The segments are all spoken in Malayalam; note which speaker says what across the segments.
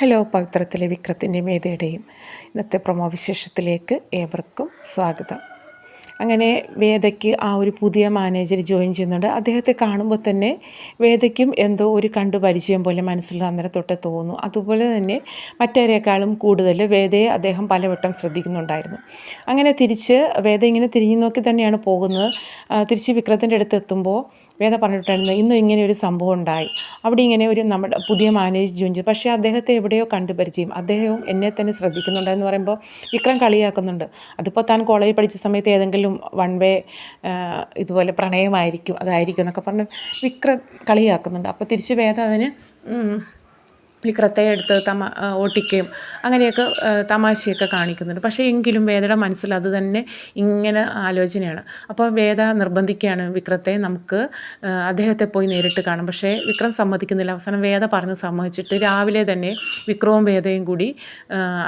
Speaker 1: ഹലോ, പവിത്രത്തിലെ വിക്രത്തിൻ്റെയും വേദയുടെയും ഇന്നത്തെ പ്രൊമോ വിശേഷത്തിലേക്ക് ഏവർക്കും സ്വാഗതം. അങ്ങനെ വേദയ്ക്ക് ആ ഒരു പുതിയ മാനേജർ ജോയിൻ ചെയ്യുന്നുണ്ട്. അദ്ദേഹത്തെ കാണുമ്പോൾ തന്നെ വേദയ്ക്കും എന്തോ ഒരു കണ്ടു പരിചയം പോലെ മനസ്സിൽ അന്നേരം തൊട്ട് തോന്നുന്നു. അതുപോലെ തന്നെ മറ്റേരെക്കാളും കൂടുതൽ വേദയെ അദ്ദേഹം പലവട്ടം ശ്രദ്ധിക്കുന്നുണ്ടായിരുന്നു. അങ്ങനെ തിരിച്ച് വേദ ഇങ്ങനെ തിരിഞ്ഞു നോക്കി തന്നെയാണ് പോകുന്നത്. തിരിച്ച് വിക്രത്തിൻ്റെ അടുത്ത് എത്തുമ്പോൾ വേദ പറഞ്ഞിട്ടുണ്ടായിരുന്നു, ഇന്നും ഇങ്ങനെ ഒരു സംഭവം ഉണ്ടായി. അവിടെ ഇങ്ങനെ ഒരു നമ്മുടെ പുതിയ മാനേജർ ജോയിൻ ചെയ്തു. പക്ഷേ അദ്ദേഹത്തെ എവിടെയോ കണ്ടു പരിചയം, അദ്ദേഹവും എന്നെ തന്നെ ശ്രദ്ധിക്കുന്നുണ്ടെന്ന് പറയുമ്പോൾ വിക്രം കളിയാക്കുന്നുണ്ട്. അതിപ്പോൾ താൻ കോളേജിൽ പഠിച്ച സമയത്ത് ഏതെങ്കിലും വൺ വേ ഇതുപോലെ പ്രണയമായിരിക്കും, അതായിരിക്കും എന്നൊക്കെ പറഞ്ഞ് വിക്രം കളിയാക്കുന്നുണ്ട്. അപ്പോൾ തിരിച്ച് വേദ അതിന് വിക്രത്തെ എടുത്ത് ഓട്ടിക്കുകയും അങ്ങനെയൊക്കെ തമാശയൊക്കെ കാണിക്കുന്നുണ്ട്. പക്ഷേ എങ്കിലും വേദയുടെ മനസ്സിൽ അത് തന്നെ ഇങ്ങനെ ആലോചനയാണ്. അപ്പോൾ വേദ നിർബന്ധിക്കുകയാണ് വിക്രത്തെ, നമുക്ക് അദ്ദേഹത്തെ പോയി നേരിട്ട് കാണും. പക്ഷേ വിക്രം സമ്മതിക്കുന്നില്ല. അവസാനം വേദ പറഞ്ഞ് സമ്മതിച്ചിട്ട് രാവിലെ തന്നെ വിക്രവും വേദയും കൂടി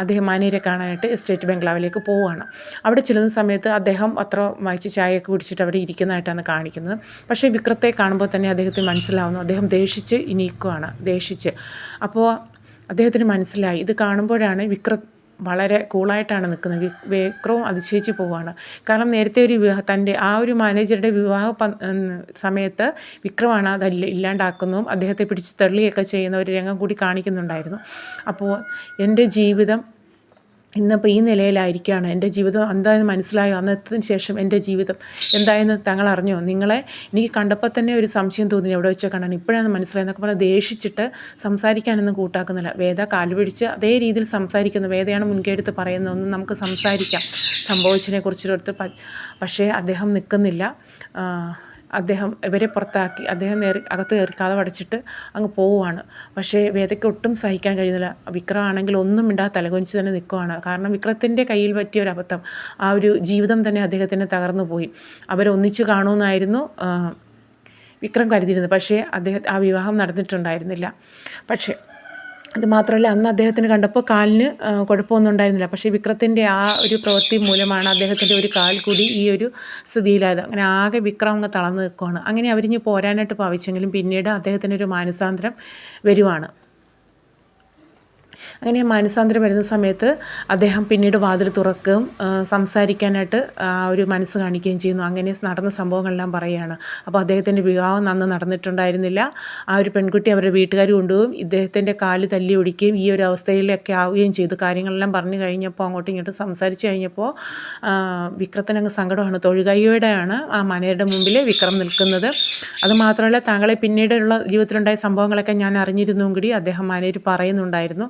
Speaker 1: അദ്ദേഹം മാനേജരെ കാണാനായിട്ട് എസ്റ്റേറ്റ് ബംഗ്ലാവിലേക്ക് പോവുകയാണ്. അവിടെ ചെല്ലുന്ന സമയത്ത് അദ്ദേഹം പത്രം വായിച്ച് ചായയൊക്കെ കുടിച്ചിട്ട് അവിടെ ഇരിക്കുന്നതായിട്ടാണ് കാണിക്കുന്നത്. പക്ഷേ വിക്രത്തെ കാണുമ്പോൾ തന്നെ അദ്ദേഹത്തിന് മനസ്സിലാവുന്നു അദ്ദേഹം ദേഷിച്ച് ദേഷിച്ച്. അപ്പോൾ അദ്ദേഹത്തിന് മനസ്സിലായി. ഇത് കാണുമ്പോഴാണ് വിക്രം വളരെ കൂളായിട്ടാണ് നിൽക്കുന്നത്. വിക്രവും അതിശയിച്ച് പോവുകയാണ്. കാരണം നേരത്തെ ഒരു തൻ്റെ ആ ഒരു മാനേജറുടെ വിവാഹ സമയത്ത് വിക്രമാണ് അത് ഇല്ലാണ്ടാക്കുന്നതും അദ്ദേഹത്തെ പിടിച്ച് തള്ളിയൊക്കെ ചെയ്യുന്ന ഒരു രംഗം കൂടി കാണിക്കുന്നുണ്ടായിരുന്നു. അപ്പോൾ എൻ്റെ ജീവിതം ഇന്നിപ്പോൾ ഈ നിലയിലായിരിക്കുകയാണ്, എൻ്റെ ജീവിതം എന്തായെന്ന് മനസ്സിലായോ, അന്നത്തിന് ശേഷം എൻ്റെ ജീവിതം എന്തായെന്ന് താങ്കൾ അറിഞ്ഞോ, നിങ്ങളെ എനിക്ക് കണ്ടപ്പോൾ തന്നെ ഒരു സംശയം തോന്നി, എവിടെ വെച്ചോ കാണാൻ, ഇപ്പോഴാണ് മനസ്സിലായെന്നൊക്കെ പറഞ്ഞ് ദേഷിച്ചിട്ട് സംസാരിക്കാനൊന്നും കൂട്ടാക്കുന്നില്ല. വേദ കാലുപിടിച്ച് അതേ രീതിയിൽ സംസാരിക്കുന്നു. വേദയാണ് മുൻകൈയെടുത്ത് പറയുന്നത്, ഒന്നും നമുക്ക് സംസാരിക്കാം സംഭവിച്ചതിനെ കുറിച്ചെടുത്ത്. പക്ഷേ അദ്ദേഹം നിൽക്കുന്നില്ല. അദ്ദേഹം ഇവരെ പുറത്താക്കി, അദ്ദേഹം അകത്ത് കയറി കതക് അടച്ചിട്ട് അങ്ങ് പോവുകയാണ്. പക്ഷേ വേദയ്ക്ക് ഒട്ടും സഹിക്കാൻ കഴിയുന്നില്ല. വിക്രം ആണെങ്കിൽ ഒന്നും മിണ്ടാതെ തലകുനിച്ച് തന്നെ നിൽക്കുകയാണ്. കാരണം വിക്രത്തിൻ്റെ കയ്യിൽ പറ്റിയ ഒരു അബദ്ധം, ആ ഒരു ജീവിതം തന്നെ അദ്ദേഹത്തിന് തകർന്നു പോയി. അവരൊന്നിച്ച് കാണുമെന്നായിരുന്നു വിക്രം കരുതിയിരുന്നത്. പക്ഷേ ആ വിവാഹം നടന്നിട്ടുണ്ടായിരുന്നില്ല. പക്ഷേ അതുമാത്രമല്ല, അന്ന് അദ്ദേഹത്തിന് കണ്ടപ്പോൾ കാലിന് കുഴപ്പമൊന്നും ഉണ്ടായിരുന്നില്ല. പക്ഷേ വിക്രത്തിൻ്റെ ആ ഒരു പ്രവൃത്തി മൂലമാണ് അദ്ദേഹത്തിൻ്റെ ഒരു കാൽ കൂടി ഈ ഒരു സ്ഥിതിയിലായത്. അങ്ങനെ ആകെ വിക്രം അങ്ങ് തളർന്നു നിൽക്കുകയാണ്. അങ്ങനെ അവരിഞ്ഞ് പോരാനായിട്ട് ഭാവിച്ചെങ്കിലും പിന്നീട് അദ്ദേഹത്തിനൊരു മാനസാന്തരം വരുവാണ്. അങ്ങനെ മാനസാന്തരം വരുന്ന സമയത്ത് അദ്ദേഹം പിന്നീട് വാതിൽ തുറക്കുകയും സംസാരിക്കാനായിട്ട് ആ ഒരു മനസ്സ് കാണിക്കുകയും ചെയ്യുന്നു. അങ്ങനെ നടന്ന സംഭവങ്ങളെല്ലാം പറയുകയാണ്. അപ്പോൾ അദ്ദേഹത്തിൻ്റെ വിവാഹം അന്ന് നടന്നിട്ടുണ്ടായിരുന്നില്ല. ആ ഒരു പെൺകുട്ടി അവരുടെ വീട്ടുകാർ കൊണ്ടുപോകും ഇദ്ദേഹത്തിൻ്റെ കാല് തല്ലി ഒടിക്കുകയും ഈ ഒരു അവസ്ഥയിലൊക്കെ ആവുകയും ചെയ്തു. കാര്യങ്ങളെല്ലാം പറഞ്ഞു കഴിഞ്ഞപ്പോൾ അങ്ങോട്ടും ഇങ്ങോട്ടും സംസാരിച്ച് കഴിഞ്ഞപ്പോൾ വിക്രത്തിനങ്ങ് സങ്കടമാണ്. തൊഴുകൈയോടെയാണ് ആ മനയുടെ മുമ്പിൽ വിക്രം നിൽക്കുന്നത്. അതുമാത്രമല്ല, താങ്കളെ പിന്നീടുള്ള ജീവിതത്തിലുണ്ടായ സംഭവങ്ങളൊക്കെ ഞാൻ അറിഞ്ഞിരുന്നും കൂടി അദ്ദേഹം മനേര് പറയുന്നുണ്ടായിരുന്നു.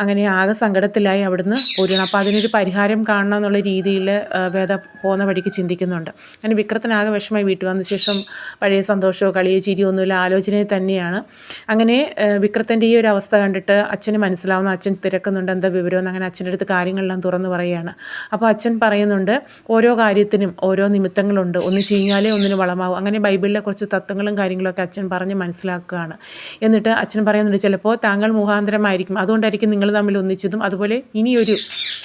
Speaker 1: അങ്ങനെ ആകെ സങ്കടത്തിലായി അവിടുന്ന് പോരുകയാണ്. അപ്പോൾ അതിനൊരു പരിഹാരം കാണണം എന്നുള്ള രീതിയിൽ വേദ പോകുന്ന വഴിക്ക് ചിന്തിക്കുന്നുണ്ട്. അങ്ങനെ വിക്രത്തിനാകെ വിഷമമായി. വീട്ടിൽ വന്ന ശേഷം പഴയ സന്തോഷമോ കളിയോ ചിരിയോ ഒന്നുമില്ല, ആലോചനയിൽ തന്നെയാണ്. അങ്ങനെ വിക്രത്തിൻ്റെ ഈ ഒരു അവസ്ഥ കണ്ടിട്ട് അച്ഛന് മനസ്സിലാവുന്ന, അച്ഛൻ തിരക്കുന്നുണ്ട് എന്താ വിവരമെന്ന്. അങ്ങനെ അച്ഛൻ്റെ അടുത്ത് കാര്യങ്ങളെല്ലാം തുറന്ന് പറയുകയാണ്. അപ്പോൾ അച്ഛൻ പറയുന്നുണ്ട്, ഓരോ കാര്യത്തിനും ഓരോ നിമിത്തങ്ങളുണ്ട്, ഒന്ന് ചീഞ്ഞാലേ ഒന്നിന് വളമാവും. അങ്ങനെ ബൈബിളിലെ കുറച്ച് തത്വങ്ങളും കാര്യങ്ങളൊക്കെ അച്ഛൻ പറഞ്ഞ് മനസ്സിലാക്കുകയാണ്. എന്നിട്ട് അച്ഛൻ പറയുന്നുണ്ട്, ചിലപ്പോൾ താങ്കൾ മുഖാന്തരമായിരിക്കും, അതുകൊണ്ടായിരിക്കും നിങ്ങൾ തമ്മിൽ ഒന്നിച്ചതും, അതുപോലെ ഇനിയൊരു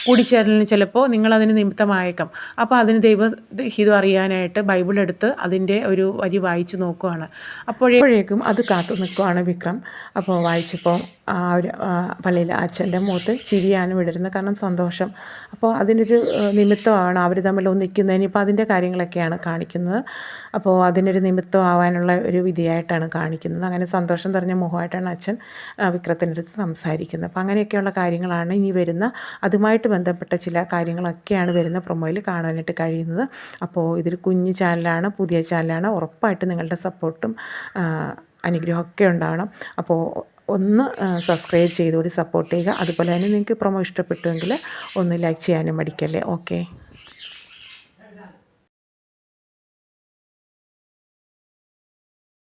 Speaker 1: കൂടിച്ചേരലിന് ചിലപ്പോൾ നിങ്ങളതിന് നിമിത്തമായേക്കാം. അപ്പോൾ അതിന് ദൈവഹിതം അറിയാനായിട്ട് ബൈബിളെടുത്ത് അതിൻ്റെ ഒരു വരി വായിച്ച് നോക്കുകയാണ്. അപ്പോഴേക്കും അത് കാത്തു നിൽക്കുകയാണ് വിക്രം. അപ്പോൾ വായിച്ചപ്പോൾ ആ ഒരു പള്ളിയിൽ അച്ഛൻ്റെ മുഖത്ത് ചിരിയാണ് വിടരുന്നത്. കാരണം സന്തോഷം. അപ്പോൾ അതിനൊരു നിമിത്തമാണ് അവർ തമ്മിൽ ഒന്നിക്കുന്നതിന്. ഇപ്പോൾ അതിൻ്റെ കാര്യങ്ങളൊക്കെയാണ് കാണിക്കുന്നത്. അപ്പോൾ അതിനൊരു നിമിത്തമാവാനുള്ള ഒരു വിധിയായിട്ടാണ് കാണിക്കുന്നത്. അങ്ങനെ സന്തോഷം നിറഞ്ഞ മുഖമായിട്ടാണ് അച്ഛൻ വിക്രത്തിൻ്റെ അടുത്ത് സംസാരിക്കുന്നത്. അപ്പോൾ അങ്ങനെയൊക്കെയുള്ള കാര്യങ്ങളാണ് ഇനി വരുന്ന, അതുമായിട്ട് ബന്ധപ്പെട്ട ചില കാര്യങ്ങളൊക്കെയാണ് വരുന്ന പ്രൊമോയിൽ കാണാനായിട്ട് കഴിയുന്നത്. അപ്പോൾ ഇതൊരു കുഞ്ഞു ചാനലാണ്, പുതിയ ചാനലാണ്. ഉറപ്പായിട്ട് നിങ്ങളുടെ സപ്പോർട്ടും അനുഗ്രഹമൊക്കെ ഉണ്ടാവണം. അപ്പോൾ ഒന്ന് സബ്സ്ക്രൈബ് ചെയ്തുകൂടി സപ്പോർട്ട് ചെയ്യുക. അതുപോലെ തന്നെ നിങ്ങൾക്ക് പ്രൊമോ ഇഷ്ടപ്പെട്ടുവെങ്കിൽ ഒന്ന് ലൈക്ക് ചെയ്യാനും മടിക്കല്ലേ. ഓക്കെ.